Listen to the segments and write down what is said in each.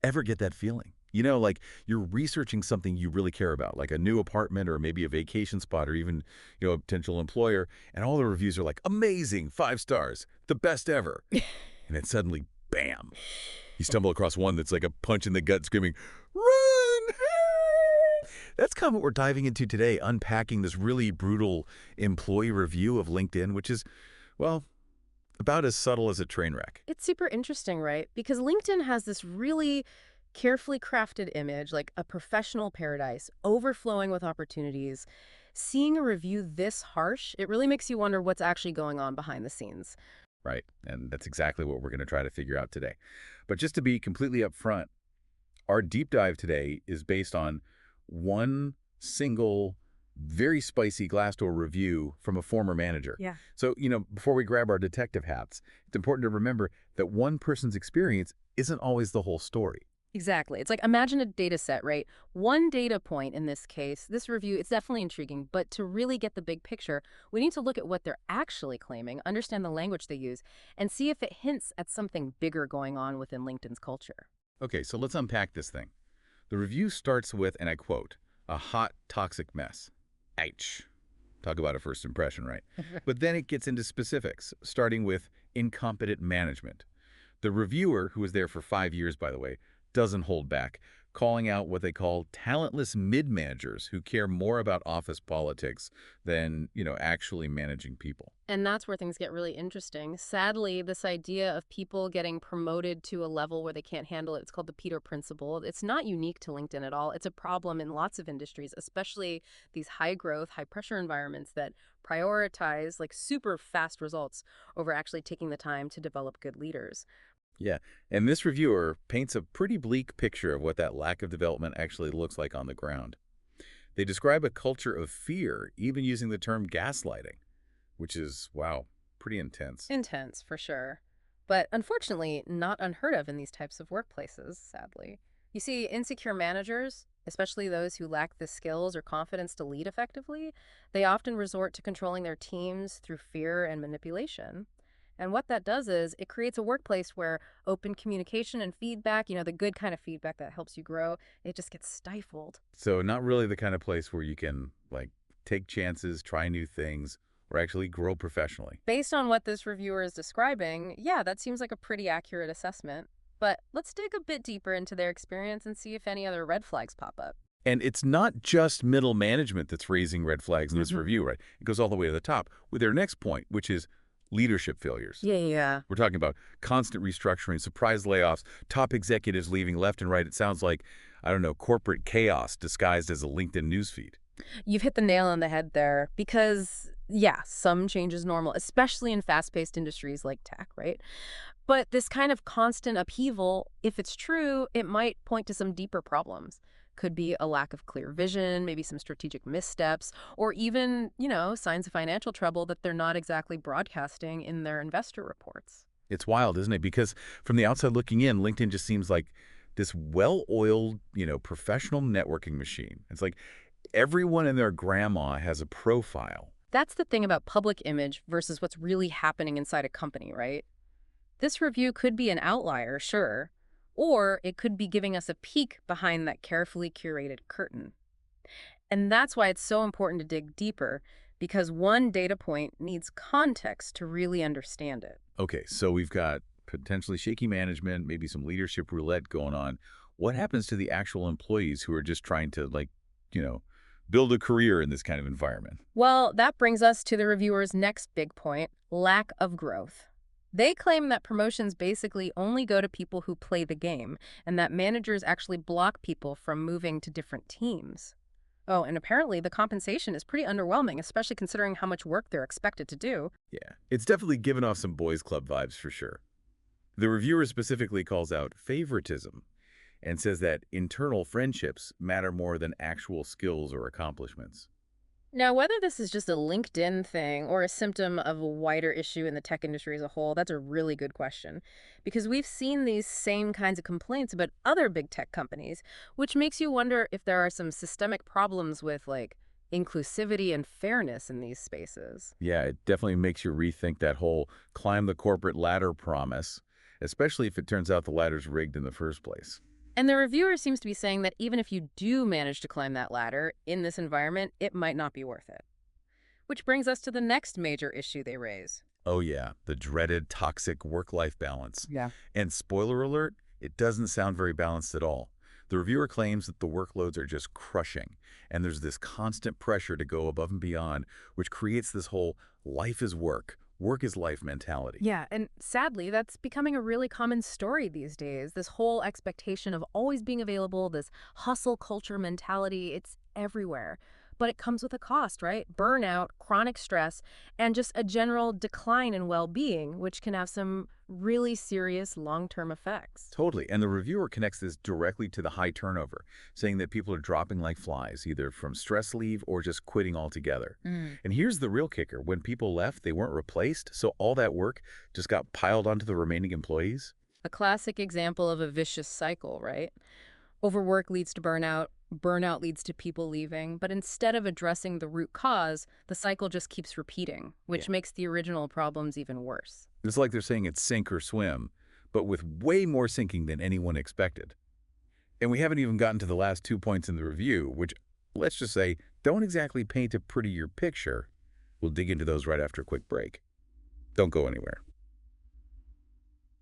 Ever get that feeling? You know, like you're researching something you really care about, like a new apartment or maybe a vacation spot or even, a potential employer, and all the reviews are like, amazing, 5 stars, the best ever. And then suddenly, bam, you stumble across one that's like a punch in the gut screaming, run! That's kind of what we're diving into today, unpacking this really brutal employee review of LinkedIn, which is, well, about as subtle as a train wreck. It's super interesting, right? Because LinkedIn has this really carefully crafted image, like a professional paradise, overflowing with opportunities. Seeing a review this harsh, it really makes you wonder what's actually going on behind the scenes. Right, and that's exactly what we're going to try to figure out today. But just to be completely upfront, our deep dive today is based on one single, very spicy Glassdoor review from a former manager. Yeah. So, before we grab our detective hats, it's important to remember that one person's experience isn't always the whole story. Exactly. It's like imagine a data set, right? One data point in this case, this review, it's definitely intriguing, but to really get the big picture, we need to look at what they're actually claiming, understand the language they use, and see if it hints at something bigger going on within LinkedIn's culture. Okay, so let's unpack this thing. The review starts with, and I quote, a hot, toxic mess. Ouch. Talk about a first impression, right? But then it gets into specifics, starting with incompetent management. The reviewer, who was there for 5 years, by the way, doesn't hold back, calling out what they call talentless mid-managers who care more about office politics than, actually managing people. And that's where things get really interesting. Sadly, this idea of people getting promoted to a level where they can't handle it, it's called the Peter Principle. It's not unique to LinkedIn at all. It's a problem in lots of industries, especially these high growth, high pressure environments that prioritize like super fast results over actually taking the time to develop good leaders. Yeah, and this reviewer paints a pretty bleak picture of what that lack of development actually looks like on the ground. They describe a culture of fear, even using the term gaslighting, which is, wow, pretty intense. Intense, for sure. But unfortunately, not unheard of in these types of workplaces, sadly. You see, insecure managers, especially those who lack the skills or confidence to lead effectively, they often resort to controlling their teams through fear and manipulation. And what that does is it creates a workplace where open communication and feedback, the good kind of feedback that helps you grow, it just gets stifled. So not really the kind of place where you can, like, take chances, try new things, or actually grow professionally. Based on what this reviewer is describing, yeah, that seems like a pretty accurate assessment. But let's dig a bit deeper into their experience and see if any other red flags pop up. And it's not just middle management that's raising red flags in this review, right? It goes all the way to the top with their next point, which is leadership failures. Yeah. We're talking about constant restructuring, surprise layoffs, top executives leaving left and right. It sounds like, I don't know, corporate chaos disguised as a LinkedIn newsfeed. You've hit the nail on the head there because, yeah, some change is normal, especially in fast-paced industries like tech, right? But this kind of constant upheaval, if it's true, it might point to some deeper problems. Could be a lack of clear vision, maybe some strategic missteps, or even, signs of financial trouble that they're not exactly broadcasting in their investor reports. It's wild, isn't it? Because from the outside looking in, LinkedIn just seems like this well-oiled, professional networking machine. It's like everyone and their grandma has a profile. That's the thing about public image versus what's really happening inside a company, right? This review could be an outlier, sure, or it could be giving us a peek behind that carefully curated curtain. And that's why it's so important to dig deeper, because one data point needs context to really understand it. Okay, so we've got potentially shaky management, maybe some leadership roulette going on. What happens to the actual employees who are just trying to, build a career in this kind of environment? Well, that brings us to the reviewer's next big point, lack of growth. They claim that promotions basically only go to people who play the game, and that managers actually block people from moving to different teams. Oh, and apparently the compensation is pretty underwhelming, especially considering how much work they're expected to do. Yeah, it's definitely given off some boys club vibes for sure. The reviewer specifically calls out favoritism and says that internal friendships matter more than actual skills or accomplishments. Now, whether this is just a LinkedIn thing or a symptom of a wider issue in the tech industry as a whole, that's a really good question. Because we've seen these same kinds of complaints about other big tech companies, which makes you wonder if there are some systemic problems with, like, inclusivity and fairness in these spaces. Yeah, it definitely makes you rethink that whole climb the corporate ladder promise, especially if it turns out the ladder's rigged in the first place. And the reviewer seems to be saying that even if you do manage to climb that ladder in this environment, it might not be worth it. Which brings us to the next major issue they raise. Oh yeah, the dreaded toxic work-life balance. Yeah. And spoiler alert, it doesn't sound very balanced at all. The reviewer claims that the workloads are just crushing, and there's this constant pressure to go above and beyond, which creates this whole life is work is life mentality. Yeah, and sadly, that's becoming a really common story these days. This whole expectation of always being available, this hustle culture mentality, it's everywhere. But it comes with a cost, right? Burnout, chronic stress, and just a general decline in well-being, which can have some really serious long-term effects. Totally. And the reviewer connects this directly to the high turnover, saying that people are dropping like flies, either from stress leave or just quitting altogether. Mm. And here's the real kicker. When people left, they weren't replaced, so all that work just got piled onto the remaining employees. A classic example of a vicious cycle, right? Overwork leads to burnout, burnout leads to people leaving, but instead of addressing the root cause, the cycle just keeps repeating, Yeah. which makes the original problems even worse. It's like they're saying it's sink or swim, but with way more sinking than anyone expected. And we haven't even gotten to the last 2 points in the review, which, let's just say, don't exactly paint a prettier picture. We'll dig into those right after a quick break. Don't go anywhere.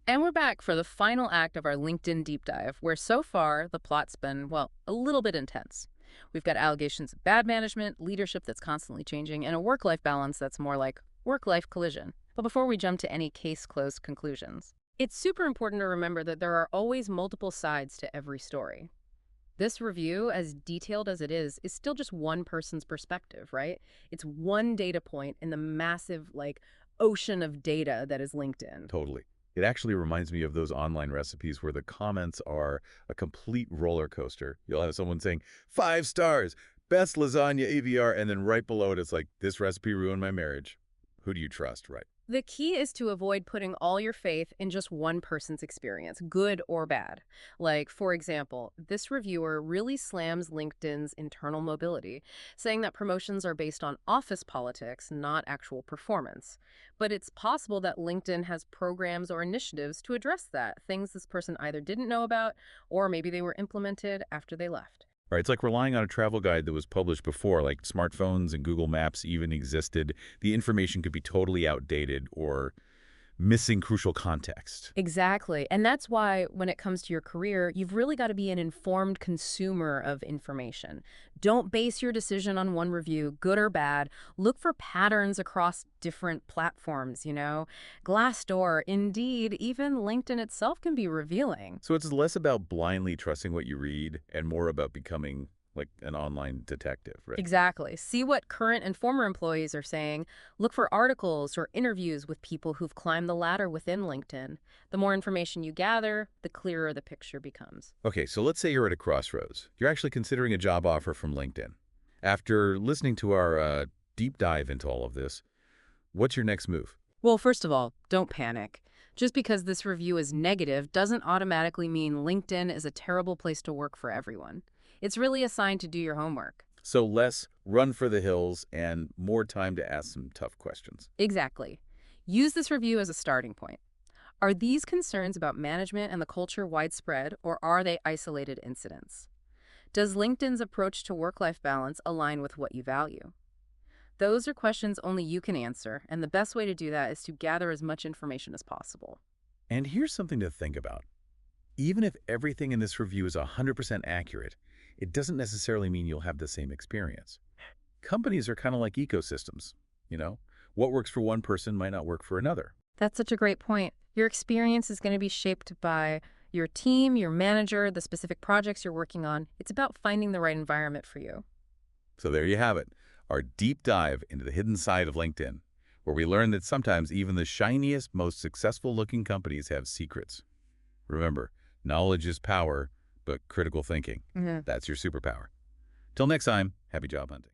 And we're back for the final act of our LinkedIn deep dive, where so far the plot's been, well, a little bit intense. We've got allegations of bad management, leadership that's constantly changing, and a work-life balance that's more like work-life collision. But before we jump to any case-closed conclusions, it's super important to remember that there are always multiple sides to every story. This review, as detailed as it is still just one person's perspective, right? It's one data point in the massive, ocean of data that is LinkedIn. Totally. It actually reminds me of those online recipes where the comments are a complete roller coaster. You'll have someone saying, 5 stars, best lasagna EVR, and then right below it, it's like, this recipe ruined my marriage. Who do you trust, right? The key is to avoid putting all your faith in just one person's experience, good or bad. Like, for example, this reviewer really slams LinkedIn's internal mobility, saying that promotions are based on office politics, not actual performance. But it's possible that LinkedIn has programs or initiatives to address that, things this person either didn't know about or maybe they were implemented after they left. Right, it's like relying on a travel guide that was published before, like smartphones and Google Maps even existed. The information could be totally outdated or missing crucial context. Exactly. And that's why when it comes to your career, you've really got to be an informed consumer of information. Don't base your decision on one review, good or bad. Look for patterns across different platforms. Glassdoor, Indeed, even LinkedIn itself can be revealing. So it's less about blindly trusting what you read and more about becoming like an online detective, right? Exactly. See what current and former employees are saying. Look for articles or interviews with people who've climbed the ladder within LinkedIn. The more information you gather, the clearer the picture becomes. Okay, so let's say you're at a crossroads. You're actually considering a job offer from LinkedIn. After listening to our deep dive into all of this, what's your next move? Well, first of all, don't panic. Just because this review is negative doesn't automatically mean LinkedIn is a terrible place to work for everyone. It's really a sign to do your homework. So less run for the hills and more time to ask some tough questions. Exactly. Use this review as a starting point. Are these concerns about management and the culture widespread, or are they isolated incidents? Does LinkedIn's approach to work-life balance align with what you value? Those are questions only you can answer, and the best way to do that is to gather as much information as possible. And here's something to think about. Even if everything in this review is 100% accurate, it doesn't necessarily mean you'll have the same experience. Companies are kind of like ecosystems, you know? What works for one person might not work for another. That's such a great point. Your experience is going to be shaped by your team, your manager, the specific projects you're working on. It's about finding the right environment for you. So there you have it, our deep dive into the hidden side of LinkedIn, where we learn that sometimes even the shiniest, most successful-looking companies have secrets. Remember, knowledge is power, but critical thinking, that's your superpower. Till next time, happy job hunting.